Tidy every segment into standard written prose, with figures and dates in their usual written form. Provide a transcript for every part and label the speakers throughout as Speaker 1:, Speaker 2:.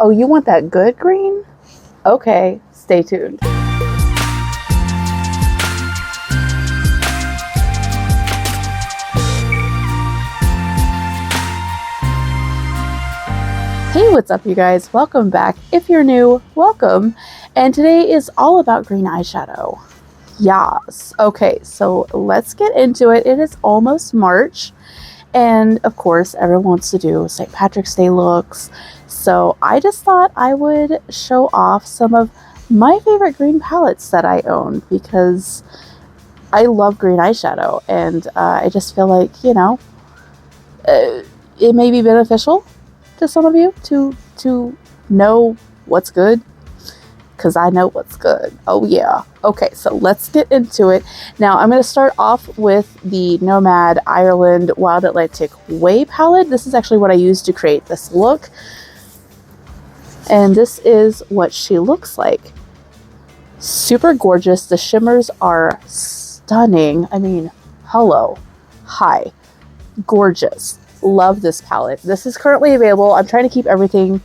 Speaker 1: Oh, you want that good green? Okay, stay tuned. Hey, what's up you guys? Welcome back. If you're new, welcome. And today is all about green eyeshadow. Yes. Okay, so let's get into it. It is almost March. And of course, everyone wants to do St. Patrick's Day looks. So I just thought I would show off some of my favorite green palettes that I own because I love green eyeshadow. And I just feel like, you know, it may be beneficial to some of you to know what's good, because I know what's good. Oh yeah. Okay, so let's get into it. Now I'm going to start off with the Nomad Ireland Wild Atlantic Way palette. This is actually what I used to create this look. And this is what she looks like. Super gorgeous. The shimmers are stunning. I mean, hello. Hi. Gorgeous. Love this palette. This is currently available. I'm trying to keep everything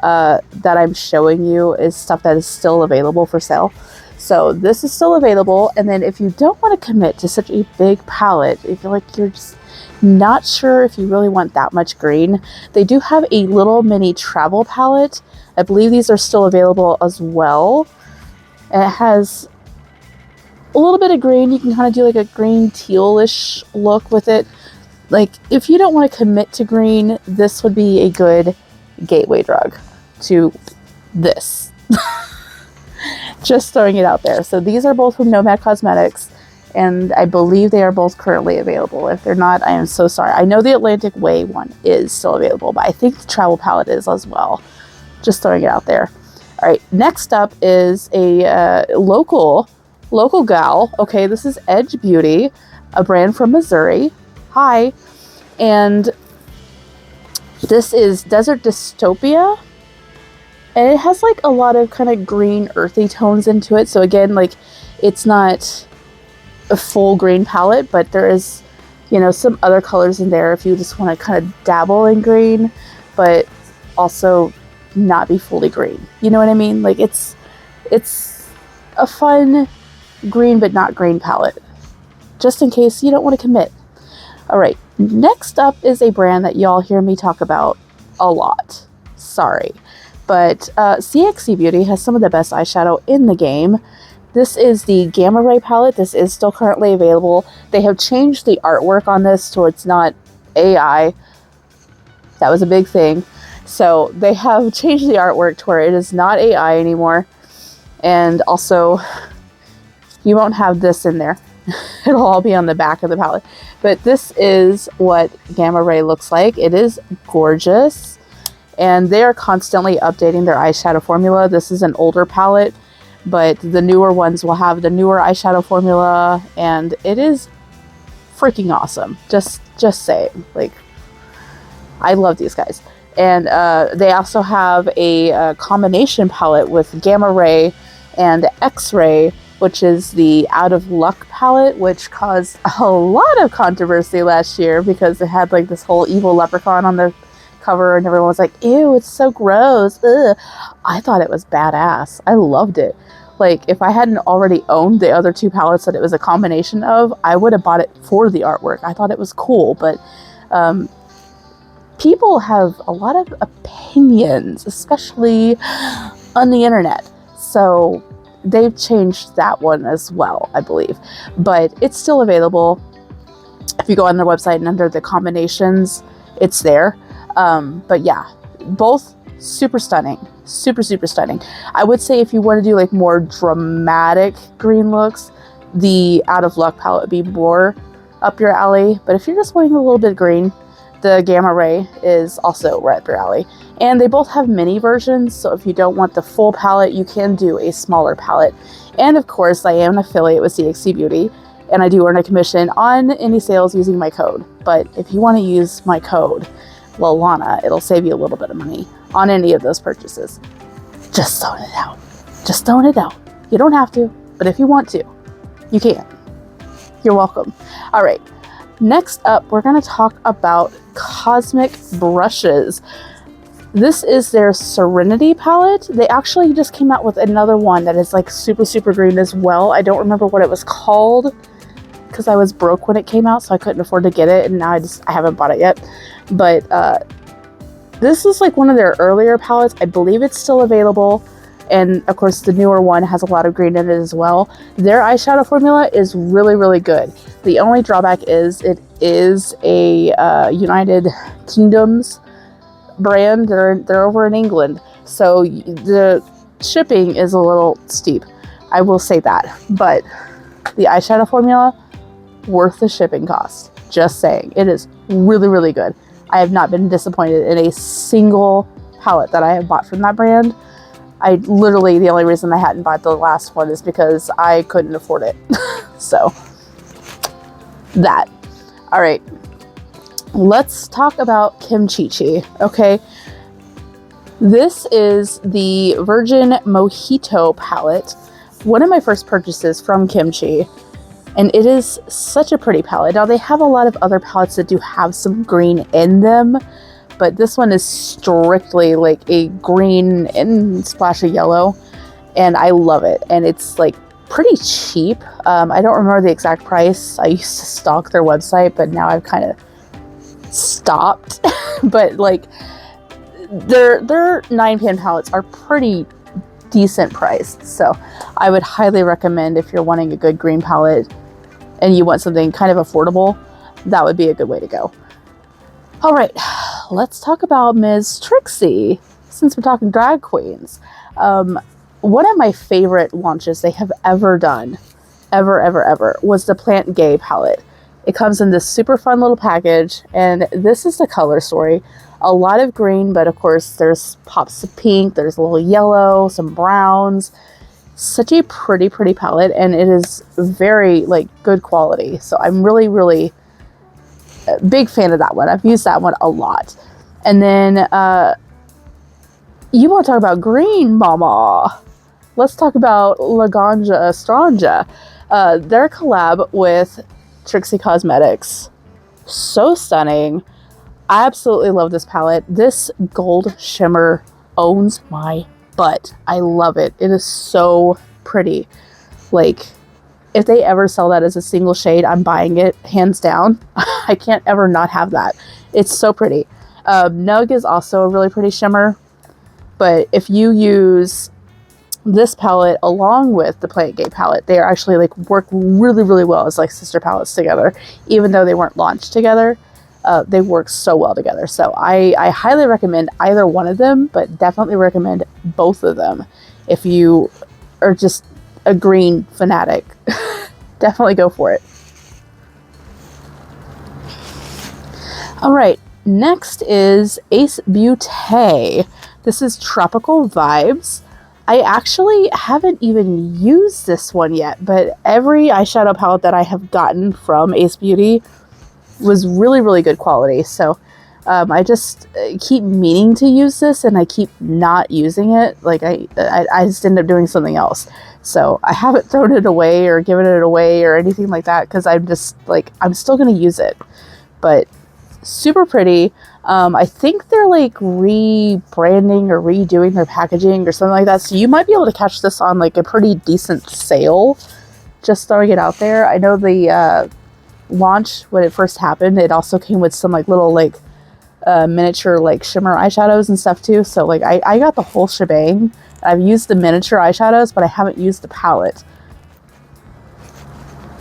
Speaker 1: that I'm showing you is stuff that is still available for sale. So this is still available. And then if you don't want to commit to such a big palette, if you're like, you're just not sure if you really want that much green, they do have a little mini travel palette. I believe these are still available as well. And it has a little bit of green. You can kind of do like a green tealish look with it. Like if you don't want to commit to green, this would be a good gateway drug to this. Just throwing it out there. So these are both from Nomad Cosmetics, and I believe they are both currently available. If they're not, I am so sorry. I know the Atlantic Way one is still available, but I think the travel palette is as well. Just throwing it out there. All right, next up is a local gal. Okay, this is Edge Beauty, a brand from Missouri. Hi. And this is Desert Dystopia. And it has like a lot of kind of green earthy tones into it. So again, like it's not a full green palette, but there is, you know, some other colors in there if you just want to kind of dabble in green, but also not be fully green. You know what I mean? Like it's a fun green but not green palette, just in case you don't want to commit. All right, next up is a brand that y'all hear me talk about a lot. Sorry. But CXC Beauty has some of the best eyeshadow in the game. This is the Gamma Ray palette. This is still currently available. They have changed the artwork on this so it's not AI. That was a big thing. So they have changed the artwork to where it is not AI anymore. And also, you won't have this in there. It'll all be on the back of the palette. But this is what Gamma Ray looks like. It is gorgeous. And they are constantly updating their eyeshadow formula. This is an older palette, but the newer ones will have the newer eyeshadow formula, and it is freaking awesome. Just saying. Like, I love these guys. And they also have a combination palette with Gamma Ray and X-Ray, which is the Out of Luck palette, which caused a lot of controversy last year because it had like this whole evil leprechaun on the cover and everyone was like, ew, it's so gross. Ugh. I thought it was badass. I loved it. Like if I hadn't already owned the other two palettes that it was a combination of, I would have bought it for the artwork. I thought it was cool, but people have a lot of opinions, especially on the internet. So they've changed that one as well, I believe. But it's still available. If you go on their website and under the combinations, it's there. But yeah, both super stunning. Super stunning. I would say if you want to do like more dramatic green looks, the Out of Luck palette would be more up your alley. But if you're just wanting a little bit of green, the Gamma Ray is also right up your alley. And they both have mini versions, so if you don't want the full palette, you can do a smaller palette. And of course, I am an affiliate with CXC Beauty, and I do earn a commission on any sales using my code. But if you want to use my code, Lalana, it'll save you a little bit of money on any of those purchases. Just throwing it out. Just throwing it out. You don't have to, but if you want to, you can. You're welcome. All right. Next up, we're going to talk about cosmic brushes. This is their Serenity palette. They actually just came out with another one that is like super, super green as well. I don't remember what it was called because I was broke when it came out, so I couldn't afford to get it, and now I haven't bought it yet. But this is like one of their earlier palettes. I believe it's still available. And of course, the newer one has a lot of green in it as well. Their eyeshadow formula is really, really good. The only drawback is it is a United Kingdom's brand. They're over in England, so the shipping is a little steep. I will say that, but the eyeshadow formula, worth the shipping cost. Just saying, it is really, really good. I have not been disappointed in a single palette that I have bought from that brand. The only reason I hadn't bought the last one is because I couldn't afford it. So that. All right. Let's talk about Chi Chic. Okay. This is the Virgin Mojito palette. One of my first purchases from Chi Chic. And it is such a pretty palette. Now, they have a lot of other palettes that do have some green in them, but this one is strictly like a green and splash of yellow, and I love it. And it's like pretty cheap. I don't remember the exact price. I used to stalk their website, but now I've kind of stopped. But like their 9-pan palettes are pretty decent priced, so I would highly recommend if you're wanting a good green palette and you want something kind of affordable, that would be a good way to go. All right, let's talk about Ms. Trixie, since we're talking drag queens. One of my favorite launches they have ever done, ever, was the Plant Gay palette. It comes in this super fun little package, and this is the color story. A lot of green, but of course there's pops of pink, there's a little yellow, some browns. Such a pretty palette, and it is very like good quality. So I'm really a big fan of that one. I've used that one a lot. And then you want to talk about green, mama. Let's talk about Laganja Estranja. Their collab with Trixie Cosmetics. So stunning. I absolutely love this palette. This gold shimmer owns my butt. I love it. It is so pretty. Like, if they ever sell that as a single shade, I'm buying it, hands down. I can't ever not have that. It's so pretty. Nug is also a really pretty shimmer, but if you use this palette along with the Plant Gay palette, they are actually like work really well as like sister palettes together. Even though they weren't launched together, they work so well together. So I highly recommend either one of them, but definitely recommend both of them if you are just a green fanatic. Definitely go for it. All right, next is Ace Beauté. This is Tropical Vibes. I actually haven't even used this one yet, but every eyeshadow palette that I have gotten from Ace Beauty was really good quality. So I just keep meaning to use this, and I keep not using it. Like I just end up doing something else. So I haven't thrown it away or given it away or anything like that, because I'm just like, I'm still going to use it. But super pretty. I think they're like rebranding or redoing their packaging or something like that. So you might be able to catch this on like a pretty decent sale. Just throwing it out there. I know the launch, when it first happened, it also came with some like little like miniature like shimmer eyeshadows and stuff too. So like I got the whole shebang. I've used the miniature eyeshadows, but I haven't used the palette.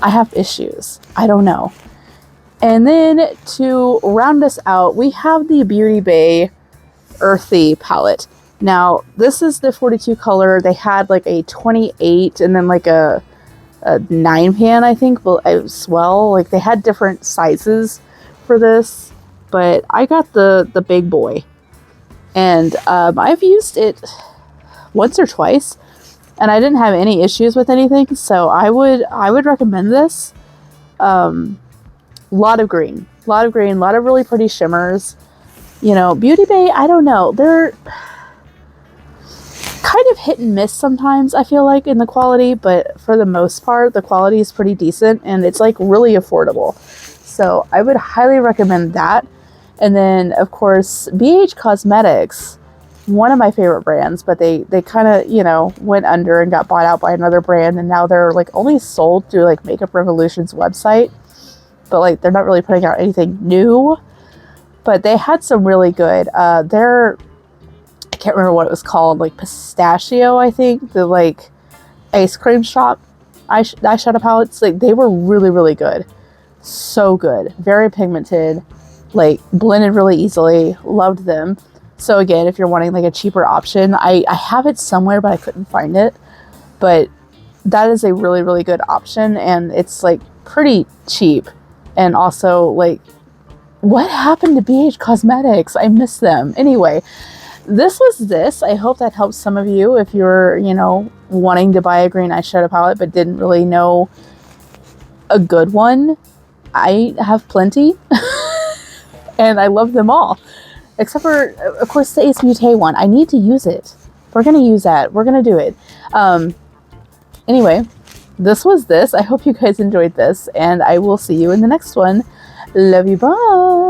Speaker 1: I have issues. I don't know. And then to round us out, we have the Beauty Bay Earthy palette. Now, this is the 42 color. They had like a 28 and then like a 9-pan, I think, as well. Like they had different sizes for this, but I got the big boy. And I've used it once or twice, and I didn't have any issues with anything. So I would recommend this. Lot of green, a lot of really pretty shimmers. You know, Beauty Bay, I don't know, they're kind of hit and miss sometimes, I feel like, in the quality, but for the most part, the quality is pretty decent, and it's like really affordable. So I would highly recommend that. And then, of course, BH Cosmetics. one of my favorite brands, but they kind of, you know, went under and got bought out by another brand, and now they're like only sold through like Makeup Revolution's website, but like they're not really putting out anything new. But they had some really good, I can't remember what it was called, like pistachio, I think, the like ice cream shop eyeshadow palettes. Like they were really, really good. So good. Very pigmented, like blended really easily. Loved them. So again, if you're wanting like a cheaper option, I have it somewhere, but I couldn't find it. But that is a really, really good option, and it's like pretty cheap. And also, like, what happened to BH Cosmetics? I miss them. Anyway, this was this. I hope that helps some of you if you're, you know, wanting to buy a green eyeshadow palette but didn't really know a good one. I have plenty and I love them all, except for, of course, the Ace Beauté one. I need to use it. We're going to use that. We're going to do it. Anyway, this was this. I hope you guys enjoyed this, and I will see you in the next one. Love you. Bye.